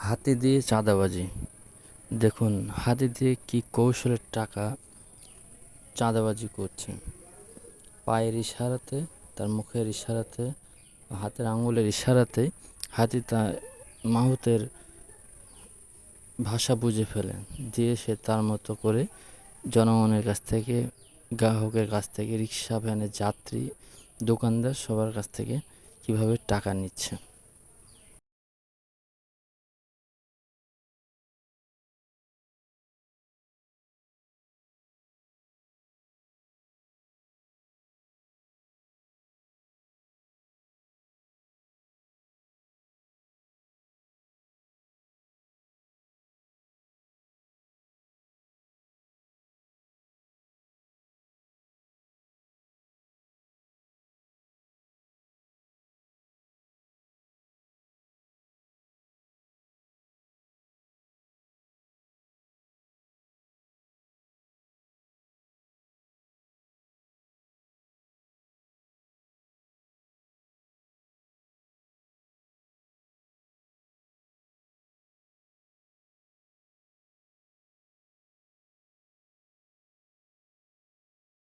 হাতি দিয়ে চাঁদাবাজি। দেখুন হাতি দিয়ে কি কৌশলের টাকা চাঁদাবাজি করছে। পায়ের ইশারাতে, তার মুখের ইশারাতে, হাতের আঙুলের ইশারাতে হাতি তার মাহুতের ভাষা বুঝে ফেলে, দিয়ে সে তার মতো করে জনগণের কাছ থেকে, গ্রাহকের কাছ থেকে, রিক্সা ভ্যানের যাত্রী, দোকানদার সবার কাছ থেকে কীভাবে টাকা নিচ্ছে।